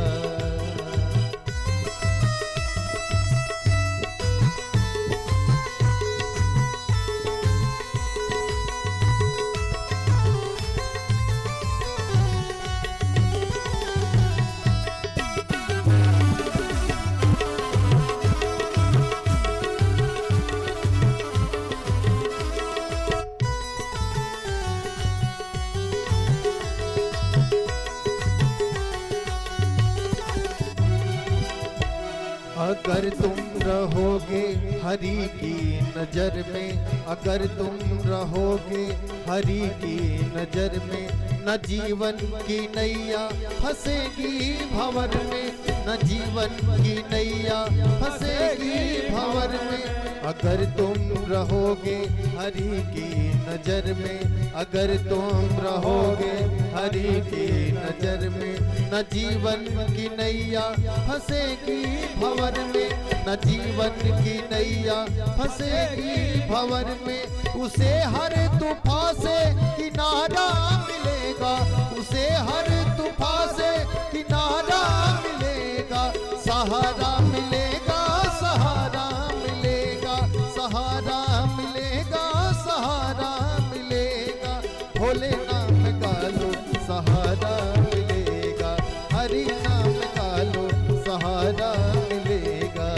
अगर तुम रहोगे हरि की नजर में, अगर तुम रहोगे हरि की नजर में, न जीवन की नैया फंसेगी भंवर में, न जीवन की नैया फंसेगी भंवर में, अगर तुम रहोगे हरि की नजर में, अगर तुम रहोगे हरि की नजर में, न जीवन की नैया फंसेगी भंवर में, न जीवन की नैया फंसेगी भंवर में, उसे हर तूफान से किनारा मिलेगा, उसे हर तूफान से किनारा मिलेगा, सहारा मिलेगा, सहारा मिलेगा, सहारा मिलेगा, सहारा मिलेगा, भोले नाम गालो सहारा मिलेगा, हरि नाम गालो सहारा मिलेगा।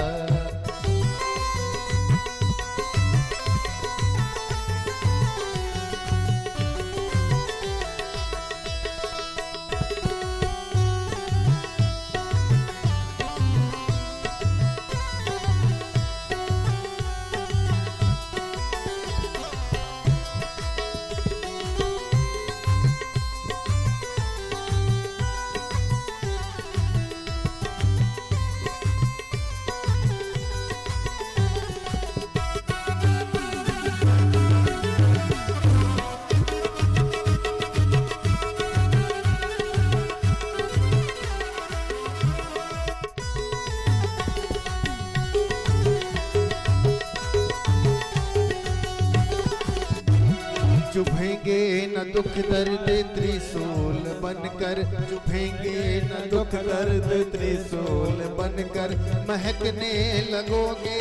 न दुख दर्द त्रिशूल बनकर, चुभेंगे न दुख दर्द त्रिशूल बनकर, महकने लगोगे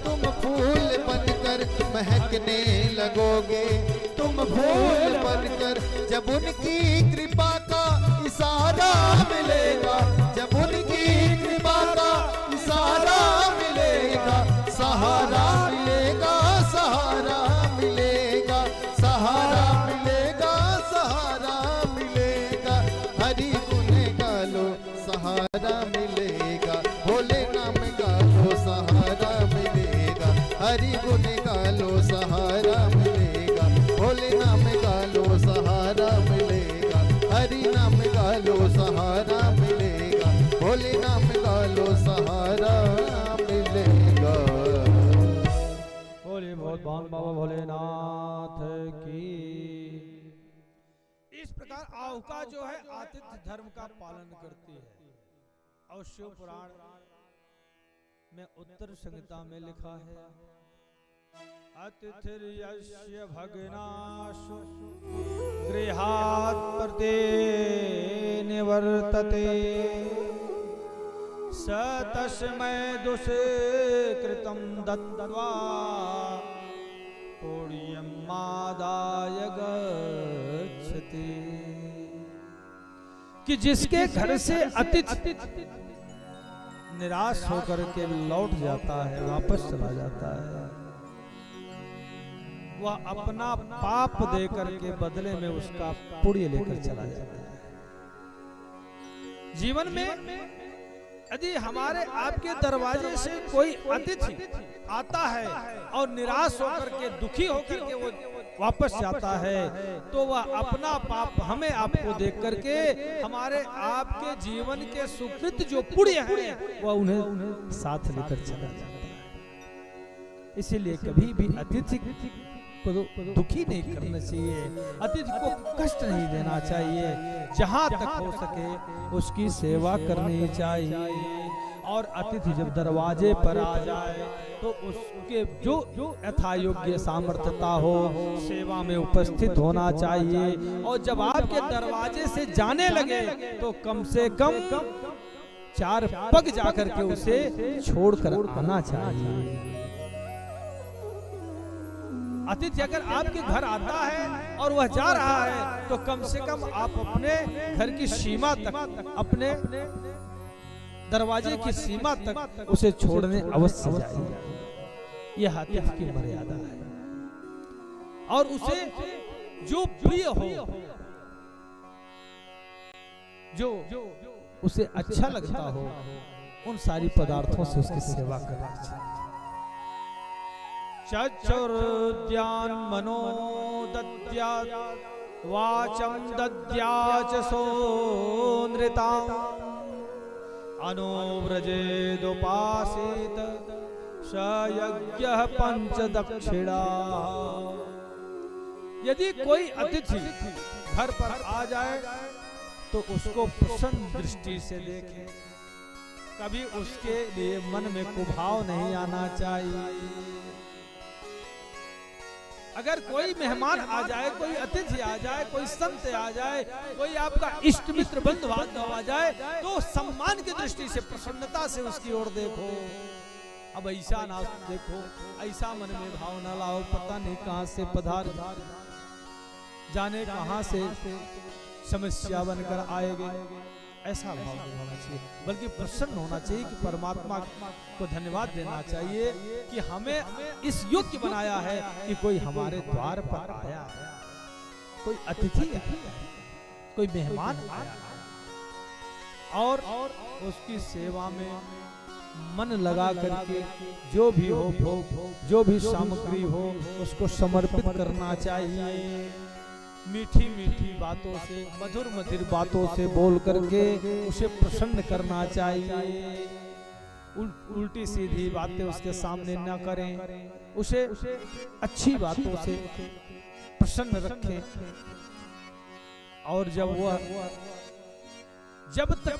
तुम फूल बनकर, महकने लगोगे तुम फूल बनकर। जब उनकी कृपा का इशारा मिलेगा, जब उनकी कृपा का इशारा मिलेगा, सहारा मिलेगा, सहारा मिलेगा, सहारा मिलेगा, सहारा मिलेगा। हरि गुण गालो सहारा मिलेगा, भोले नाम गालो सहारा मिलेगा, हरि गुण गालो सहारा मिलेगा, भोले नाम गालो सहारा मिलेगा, हरि नाम गालो सहारा मिलेगा, भोले नाम गालो सहारा मिलेगा। बोले बहुत भान बाबा भोलेनाथ की। इस प्रकार आहुका जो है आतिथ्य धर्म का पालन करती है और शिव पुराण में उत्तर संहिता में लिखा है अतिथिर्यस्य भग्नाशु गृहात् प्रते निवर्तते स तस्मै दुष्कृतं दत्त्वा पुण्यमादाय गच्छति। कि जिसके घर से अतिथि निराश होकर के लौट जाता है, वापस चला जाता है, वह अपना पाप देकर के बदले में उसका पुण्य लेकर चला जाता है। जीवन में यदि हमारे आपके दरवाजे से कोई अतिथि आता है और निराश होकर के दुखी होकर के वो वापस जाता है, तो वह अपना पाप हमें आपको देख करके हमारे आपके जीवन के सुकृत जो पुण्य है वह उन्हें साथ लेकर चला जाता है। इसीलिए कभी भी अतिथि को दुखी नहीं करना चाहिए, अतिथि को कष्ट नहीं देना चाहिए, जहां तक हो सके उसकी सेवा करनी चाहिए। और अतिथि जब दरवाजे पर आ जाए तो उसके जो यथा योग्य सामर्थ्यता हो सेवा में उपस्थित होना चाहिए। और जब आपके दरवाजे से जाने लगे तो कम से कम 4 पग जाकर के उसे छोड़कर आना चाहिए। अतिथि अगर आपके घर आता है और वह जा रहा है तो कम से कम आप अपने घर की सीमा तक, अपने दरवाजे की सीमा तक उसे छोड़ने अवश्य जाइए। यह अतिथि की मर्यादा है। और उसे जो प्रिय हो, जो उसे अच्छा लगता हो, उन सारी पदार्थों से उसकी सेवा करनी चाहिए। चक्षुरुद्यान मनो दद्यात् वाचं दद्याच सो नृतां अनुव्रजेदुपासीत स यज्ञः पंच दक्षिणा। यदि कोई अतिथि घर पर आ जाए तो उसको प्रसन्न दृष्टि से देखें, कभी उसके लिए मन में कुभाव नहीं आना चाहिए। अगर कोई मेहमान आ जाए, कोई अतिथि आ जाए, कोई संत आ जाए, कोई आपका इष्ट मित्र बंधु बांधव आ जाए तो सम्मान की दृष्टि से प्रसन्नता से उसकी ओर देखो। अब ऐसा ना देखो, ऐसा मन में भाव ना लाओ पता नहीं कहां से पधार जाने कहां से समस्या बनकर आएगी, ऐसा भाव नहीं होना चाहिए। बल्कि प्रसन्न होना चाहिए कि परमात्मा को धन्यवाद देना चाहिए कि हमें इस योग्य बनाया है कि कोई हमारे द्वार पर आया है, कोई अतिथि आया है, कोई मेहमान आया है, और उसकी सेवा में मन लगा करके जो भी हो, जो भी सामग्री हो उसको समर्पित करना चाहिए। मीठी मीठी बातों से, मधुर मधुर बातों से बोल करके उसे प्रसन्न करना चाहिए। उल्टी सीधी बातें उसके सामने न करें, उसे अच्छी बातों से प्रसन्न रखें। और जब तक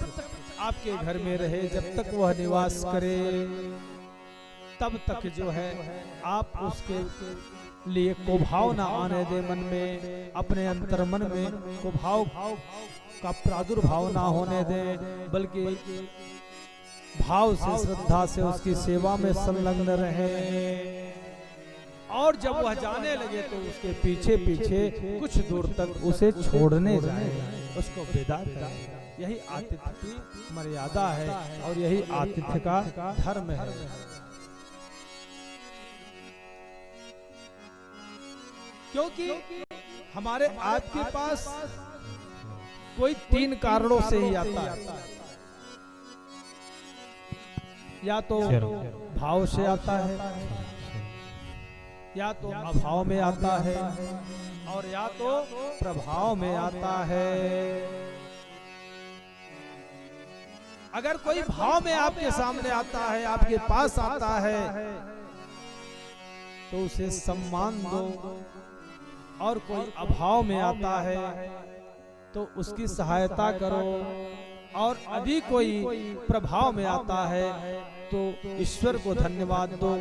आपके घर में रहे, जब तक वह निवास करे, तब तक जो है आप उसके लिए कुभाव ना आने दे मन में, अपने अंतर मन में कुभाव का प्रादुर्भाव ना होने दे, बल्कि भाव से श्रद्धा से उसकी सेवा में संलग्न रहे। और जब वह जाने लगे तो उसके पीछे पीछे कुछ दूर तक उसे छोड़ने जाए, उसको विदा करें। यही आतिथ्य की मर्यादा है और यही आतिथ्य का धर्म है। क्योंकि हमारे आपके पास कोई 3 कारणों से ही आता है। या तो भाव से आता है, या तो अभाव में आता है, और या तो प्रभाव में आता है। अगर कोई भाव में आपके सामने आता है, आपके पास आता है, तो उसे सम्मान दो। और कोई अभाव में आता है तो उसकी सहायता करो। और यदि कोई प्रभाव में आता है तो ईश्वर को धन्यवाद दो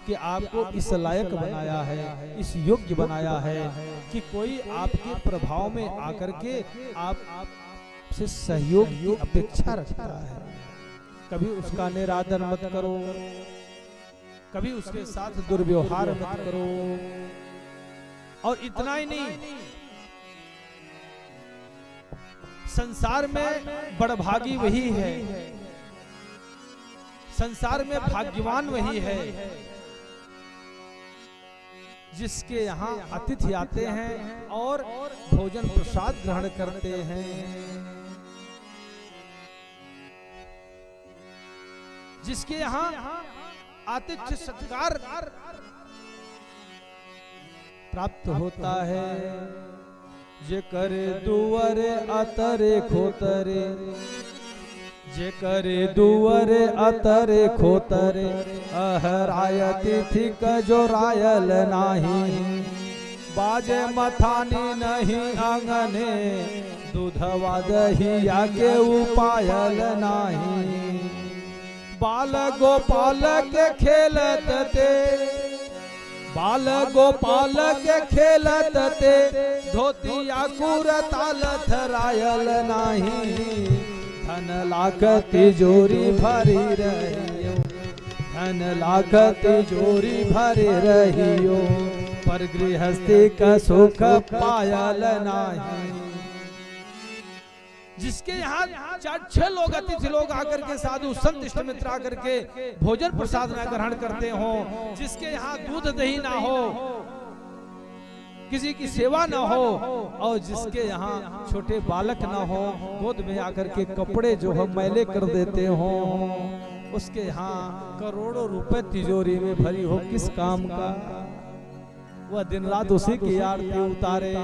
कि आपको इस लायक बनाया है, इस योग्य बनाया है कि कोई आपके प्रभाव में आकर के आपसे सहयोग की अपेक्षा रखता है। कभी उसका निरादर मत करो, कभी उसके साथ दुर्व्यवहार मत करो। और इतना ही नहीं, संसार में बड़भागी वही है, संसार में भाग्यवान वही है जिसके यहाँ अतिथि आते हैं और भोजन प्रसाद ग्रहण करते हैं, जिसके यहाँ आतिथ्य सत्कार प्राप्त होता है। जे करे दुआरे अतरे खोतरे, जे करे दुआरे अतरे खोतरे, अहराय तिथि का जो रायल नाही, बाजे मथानी नहीं आंगने, दूधवा दहिया के उपायल नाही। बाल गोपाल के खेलत ते, बाल गोपाल के खेलत ते, धोतिया कुरताल थरायल नाही। धन लाख तिजोरी भरी रहियो, धन लाख तिजोरी भरी रहियो, पर गृहस्थी का सुख पायल नाही। जिसके यहाँ 4-6 लोग अतिथि लोग आकर के, साधु संत इष्ट मित्र आकर के भोजन प्रसाद न ग्रहण करते हो, जिसके यहाँ दूध दही ना हो, किसी की सेवा ना हो, और जिसके यहाँ छोटे बालक ना हो, गोद में आकर के कपड़े जो है मैले कर देते हो, उसके यहाँ करोड़ों रुपए तिजोरी में भरी हो, किस काम का? वह दिन रात उसी की आरती उतारे।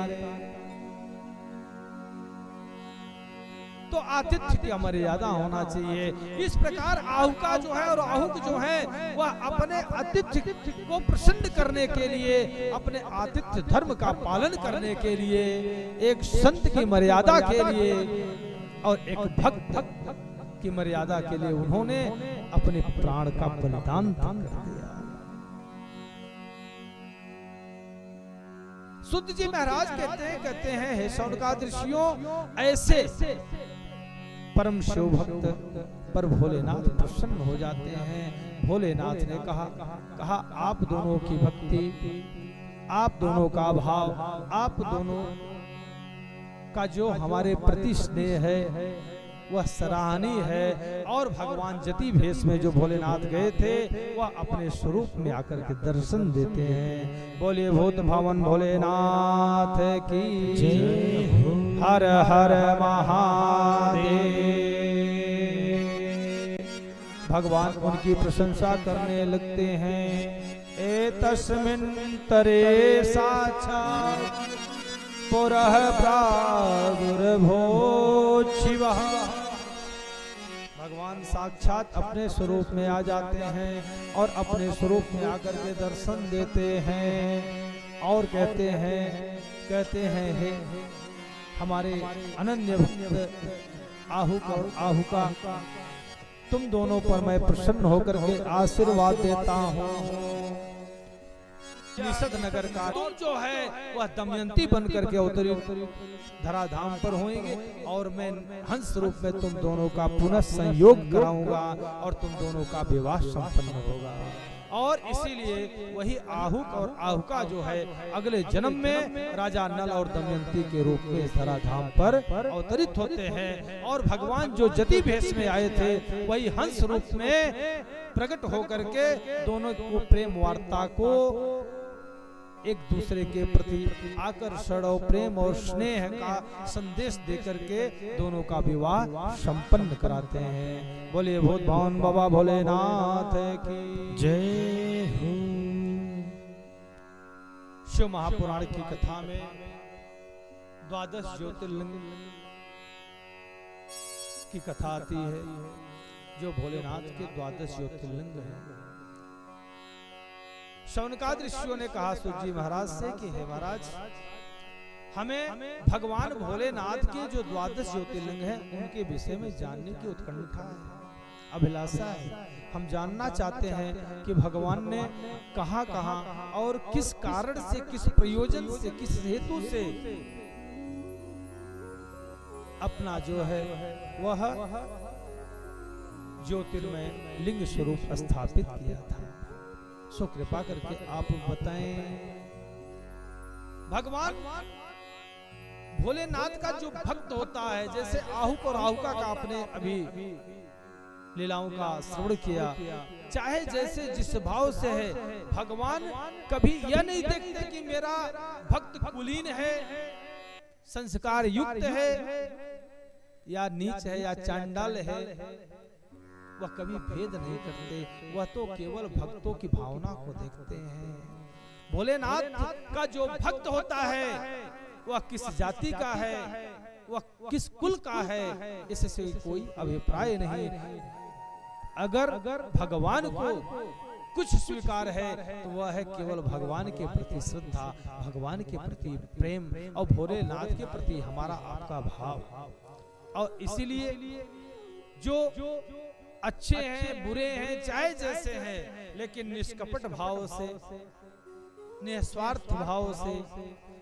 तो आतिथ्य की मर्यादा होना चाहिए। इस प्रकार आहुका जो है और आहुक जो है वह अपने आतिथ्य को प्रसन्न करने के लिए, अपने आतिथ्य धर्म का पालन करने के लिए, एक संत की मर्यादा के लिए और एक भक्त की मर्यादा के लिए उन्होंने अपने प्राण का बलिदान कर दिया। सुध जी महाराज कहते हैं हे शौनकादिऋषियों, ऐसे परम शिव भक्त पर भोलेनाथ प्रसन्न हो जाते हैं। भोलेनाथ ने कहा आप दोनों की भक्ति, आप दोनों का भाव, आप दोनों का जो हमारे प्रति स्नेह है वह सराहनीय है। और भगवान जति भेष में जो भोलेनाथ गए थे वह अपने स्वरूप में आकर के दर्शन देते हैं। बोलिए भूत भवन भोलेनाथ की जय। हर हर महादेव। भगवान उनकी प्रशंसा करने लगते हैं। ए तस्मिन् तरे साक्षात् पुरः प्रादुर्भूतो शिवः। भगवान साक्षात अपने स्वरूप में आ जाते हैं और अपने स्वरूप में आकर के दर्शन देते हैं और कहते हैं हे हमारे अनन्य भक्त आहुक और आहुका, तुम दोनों पर मैं प्रसन्न होकर के आशीर्वाद देता हूँ। निषद नगर का तुम जो है वह दमयंती बन करके अवतरित धराधाम पर होंगे और मैं हंस रूप में तुम दोनों का पुनः संयोग कराऊंगा और तुम दोनों का विवाह संपन्न होगा। और इसीलिए वही आहुक और आहुका जो है अगले जन्म में राजा नल और दमयंती के रूप में इस धराधाम पर अवतरित होते हैं। और भगवान जो जति भेष में आए थे वही हंस रूप में प्रकट होकर के दोनों को प्रेम वार्ता को एक दूसरे के प्रति आकर्षण और प्रेम और स्नेह का संदेश देकर के दोनों का विवाह संपन्न कराते हैं। बोलिए भूत भवन बाबा भोलेनाथ की जय हो। शिव महापुराण की कथा में 12 ज्योतिर्लिंग की कथा आती है जो भोलेनाथ के 12 ज्योतिर्लिंग हैं। शौनकादि ऋषियों ने कहा सूत जी महाराज से कि हे महाराज हमें भगवान भोलेनाथ के जो 12 ज्योतिर्लिंग हैं उनके विषय में जानने की उत्कंठा है, अभिलाषा है। हम जानना चाहते हैं कि भगवान ने कहां कहां और किस कारण से, किस प्रयोजन से, किस हेतु से अपना जो है वह ज्योतिर्मय लिंग स्वरूप स्थापित किया था। सो कृपा करके आप बताएं। भगवान भोलेनाथ का जो भक्त होता है, जैसे आहुक और आहुका का आपने अभी लीलाओं का श्रवण किया, चाहे जैसे जिस भाव से है, भगवान कभी यह नहीं देखते कि मेरा भक्त कुलीन है, संस्कार युक्त है या नीच है या चांडाल है, वह कभी भेद नहीं करते। वह तो केवल भक्तों की भावना को देखते हैं। भोलेनाथ का जो भक्त होता है वह किस जाति का है, वह किस कुल का है, इससे कोई अभिप्राय नहीं। अगर भगवान को कुछ स्वीकार है तो वह है केवल भगवान के प्रति श्रद्धा, भगवान के प्रति प्रेम और भोलेनाथ के प्रति हमारा आपका भाव। और इसीलिए जो अच्छे हैं, बुरे हैं, चाहे जैसे हैं, लेकिन निष्कपट भाव से, निस्वार्थ भाव से,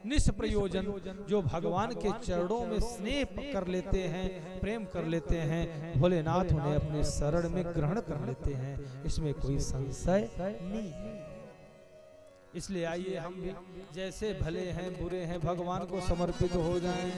निष्प्रयोजन जो भगवान के चरणों में स्नेह कर लेते हैं, प्रेम कर लेते हैं, भोलेनाथ उन्हें अपने शरण में ग्रहण कर लेते हैं। इसमें कोई संशय नहीं है। इसलिए आइए हम भी जैसे भले हैं, बुरे हैं, भगवान को समर्पित हो जाएं।